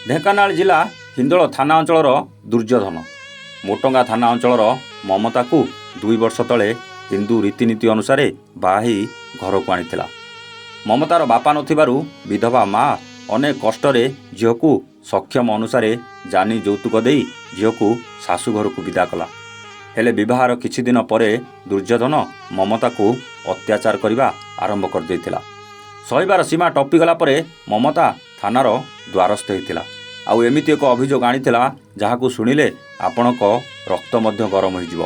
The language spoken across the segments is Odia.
ଢେଙ୍କାନାଳ ଜିଲ୍ଲା ହିନ୍ଦୋଳ ଥାନା ଅଞ୍ଚଳର ଦୁର୍ଯ୍ୟୋଧନ ମୋଟଙ୍ଗା ଥାନା ଅଞ୍ଚଳର ମମତାକୁ 2 ବର୍ଷ ତଳେ ହିନ୍ଦୁ ରୀତିନୀତି ଅନୁସାରେ ବାହା ହୋଇ ଘରକୁ ଆଣିଥିଲା। ମମତାର ବାପା ନଥିବାରୁ ବିଧବା ମା ଅନେକ କଷ୍ଟରେ ଝିଅକୁ ସକ୍ଷମ ଅନୁସାରେ ଜାନି ଯୌତୁକ ଦେଇ ଝିଅକୁ ଶାଶୁଘରକୁ ବିଦା କଲା। ହେଲେ ବିବାହର କିଛି ଦିନ ପରେ ଦୁର୍ଯ୍ୟୋଧନ ମମତାକୁ ଅତ୍ୟାଚାର କରିବା ଆରମ୍ଭ କରିଦେଇଥିଲା। ସହିବାର ସୀମା ଟପିଗଲା ପରେ ମମତା ଥାନାର ଦ୍ୱାରସ୍ଥ ହୋଇଥିଲା। ଆଉ ଏମିତି ଏକ ଅଭିଯୋଗ ଆଣିଥିଲା ଯାହାକୁ ଶୁଣିଲେ ଆପଣଙ୍କ ରକ୍ତ ମଧ୍ୟ ଗରମ ହୋଇଯିବ।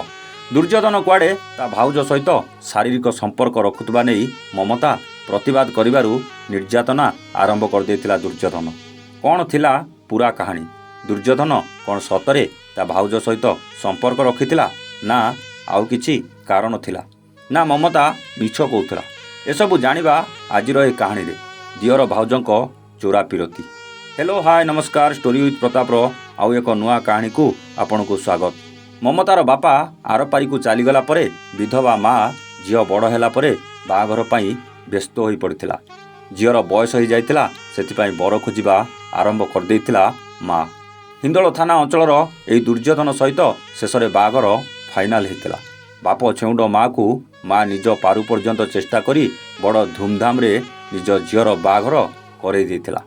ଦୁର୍ଯ୍ୟୋଧନ କୁଆଡ଼େ ତା ଭାଉଜ ସହିତ ଶାରୀରିକ ସମ୍ପର୍କ ରଖୁଥିବା ନେଇ ମମତା ପ୍ରତିବାଦ କରିବାରୁ ନିର୍ଯାତନା ଆରମ୍ଭ କରିଦେଇଥିଲା ଦୁର୍ଯ୍ୟୋଧନ। କ'ଣ ଥିଲା ପୁରା କାହାଣୀ? ଦୁର୍ଯ୍ୟୋଧନ କ'ଣ ସତରେ ତା ଭାଉଜ ସହିତ ସମ୍ପର୍କ ରଖିଥିଲା, ନା ଆଉ କିଛି କାରଣ ଥିଲା, ନା ମମତା ମିଛ କହୁଥିଲା? ଏସବୁ ଜାଣିବା ଆଜିର ଏ କାହାଣୀରେ। ଦିଅର ଭାଉଜଙ୍କ ଚୋରା ପିରତି। ହ୍ୟାଲୋ ହାଏ ନମସ୍କାର, ଷ୍ଟୋରି ୱିଥ୍ ପ୍ରତାପର ଆଉ ଏକ ନୂଆ କାହାଣୀକୁ ଆପଣଙ୍କୁ ସ୍ୱାଗତ। ମମତାର ବାପା ଆରପାରିକୁ ଚାଲିଗଲା ପରେ ବିଧବା ମା ଝିଅ ବଡ଼ ହେଲା ପରେ ବାହାଘର ପାଇଁ ବ୍ୟସ୍ତ ହୋଇପଡ଼ିଥିଲା। ଝିଅର ବୟସ ହୋଇଯାଇଥିଲା, ସେଥିପାଇଁ ବର ଖୋଜିବା ଆରମ୍ଭ କରିଦେଇଥିଲା ମା। ହିନ୍ଦୋଳ ଥାନା ଅଞ୍ଚଳର ଏହି ଦୁର୍ଯ୍ୟୋଧନ ସହିତ ଶେଷରେ ବାହାଘର ଫାଇନାଲ ହୋଇଥିଲା। ବାପ ଛେଉଣ୍ଡ ମାକୁ ମା ନିଜ ପାରୁ ପର୍ଯ୍ୟନ୍ତ ଚେଷ୍ଟା କରି ବଡ଼ ଧୁମଧାମରେ ନିଜ ଝିଅର ବାହାଘର କରେଇ ଦେଇଥିଲା।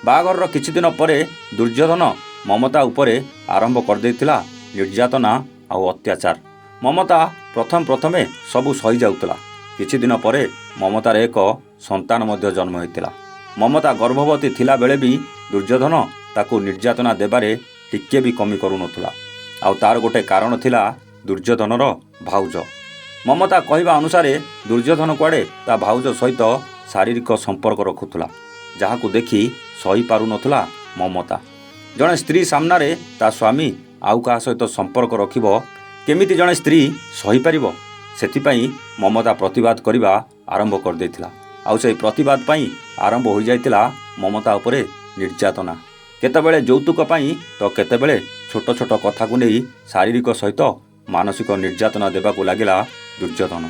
ବାହାଘରର କିଛି ଦିନ ପରେ ଦୁର୍ଯ୍ୟୋଧନ ମମତା ଉପରେ ଆରମ୍ଭ କରିଦେଇଥିଲା ନିର୍ଯାତନା ଆଉ ଅତ୍ୟାଚାର। ମମତା ପ୍ରଥମେ ସବୁ ସହିଯାଉଥିଲା। କିଛି ଦିନ ପରେ ମମତାର ଏକ ସନ୍ତାନ ମଧ୍ୟ ଜନ୍ମ ହୋଇଥିଲା। ମମତା ଗର୍ଭବତୀ ଥିଲାବେଳେ ବି ଦୁର୍ଯ୍ୟୋଧନ ତାକୁ ନିର୍ଯାତନା ଦେବାରେ ଟିକେ ବି କମି କରୁନଥିଲା। ଆଉ ତାର ଗୋଟେ କାରଣ ଥିଲା ଦୁର୍ଯ୍ୟୋଧନର ଭାଉଜ। ମମତା କହିବା ଅନୁସାରେ ଦୁର୍ଯ୍ୟୋଧନ କୁଆଡ଼େ ତା ଭାଉଜ ସହିତ ଶାରୀରିକ ସମ୍ପର୍କ ରଖୁଥିଲା, ଯାହାକୁ ଦେଖି ସହିପାରୁନଥିଲା ମମତା। ଜଣେ ସ୍ତ୍ରୀ ସାମ୍ନାରେ ତା ସ୍ୱାମୀ ଆଉ କାହା ସହିତ ସମ୍ପର୍କ ରଖିବ, କେମିତି ଜଣେ ସ୍ତ୍ରୀ ସହିପାରିବ? ସେଥିପାଇଁ ମମତା ପ୍ରତିବାଦ କରିବା ଆରମ୍ଭ କରିଦେଇଥିଲା। ଆଉ ସେହି ପ୍ରତିବାଦ ପାଇଁ ଆରମ୍ଭ ହୋଇଯାଇଥିଲା ମମତା ଉପରେ ନିର୍ଯାତନା। କେତେବେଳେ ଯୌତୁକ ପାଇଁ ତ କେତେବେଳେ ଛୋଟ ଛୋଟ କଥାକୁ ନେଇ ଶାରୀରିକ ସହିତ ମାନସିକ ନିର୍ଯାତନା ଦେବାକୁ ଲାଗିଲା ଦୁର୍ଯ୍ୟୋଧନ।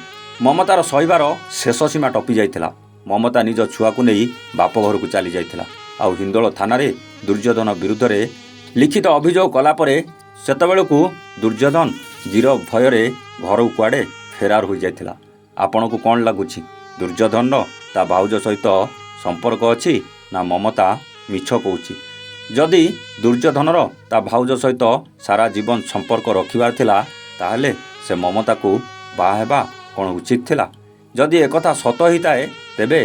ମମତାର ସହିବାର ଶେଷ ସୀମା ଟପି ଯାଇଥିଲା। ମମତା ନିଜ ଛୁଆକୁ ନେଇ ବାପ ଘରକୁ ଚାଲି ଯାଇଥିଲା। ଆଉ ହିନ୍ଦୋଳ ଥାନାରେ ଦୁର୍ଯ୍ୟୋଧନ ବିରୁଦ୍ଧରେ ଲିଖିତ ଅଭିଯୋଗ କଲା ପରେ ସେତେବେଳକୁ ଦୁର୍ଯ୍ୟୋଧନ ଗିରଫ ଭୟରେ ଘରକୁ କୁଆଡ଼େ ଫେରାର ହୋଇଯାଇଥିଲା। ଆପଣଙ୍କୁ କ'ଣ ଲାଗୁଛି? ଦୁର୍ଯ୍ୟୋଧନର ତା ଭାଉଜ ସହିତ ସମ୍ପର୍କ ଅଛି, ନା ମମତା ମିଛ କହୁଛି? ଯଦି ଦୁର୍ଯ୍ୟୋଧନର ତା ଭାଉଜ ସହିତ ସାରା ଜୀବନ ସମ୍ପର୍କ ରଖିବାର ଥିଲା, ତାହେଲେ ସେ ମମତାକୁ ବାହା ହେବା କ'ଣ ଉଚିତ ଥିଲା? ଯଦି ଏକଥା ସତ ହୋଇଥାଏ, ତେବେ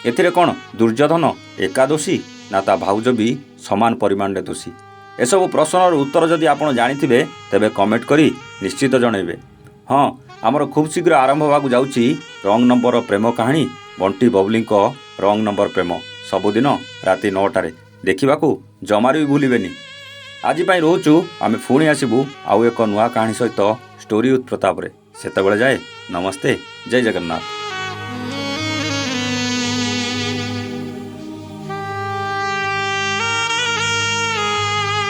ଏଥିରେ କ'ଣ ଦୁର୍ଯ୍ୟୋଧନ ଏକା ଦୋଷୀ, ନା ତା ଭାଉଜ ବି ସମାନ ପରିମାଣରେ ଦୋଷୀ? ଏସବୁ ପ୍ରଶ୍ନର ଉତ୍ତର ଯଦି ଆପଣ ଜାଣିଥିବେ, ତେବେ କମେଣ୍ଟ କରି ନିଶ୍ଚିତ ଜଣାଇବେ। ହଁ, ଆମର ଖୁବ୍ ଶୀଘ୍ର ଆରମ୍ଭ ହେବାକୁ ଯାଉଛି ରଙ୍ଗ ନମ୍ବର ପ୍ରେମ କାହାଣୀ, ବଣ୍ଟି ବବଲିଙ୍କ ରଙ୍ଗ ନମ୍ବର ପ୍ରେମ। ସବୁଦିନ ରାତି 9ଟାରେ ଦେଖିବାକୁ ଜମାରୁ ବି ଭୁଲିବେନି। ଆଜି ପାଇଁ ରହୁଛୁ, ଆମେ ପୁଣି ଆସିବୁ ଆଉ ଏକ ନୂଆ କାହାଣୀ ସହିତ ଷ୍ଟୋରି ୱିଥ୍ ପ୍ରତାପରେ। ସେତେବେଳେ ଯାଏ ନମସ୍ତେ, ଜୟ ଜଗନ୍ନାଥ।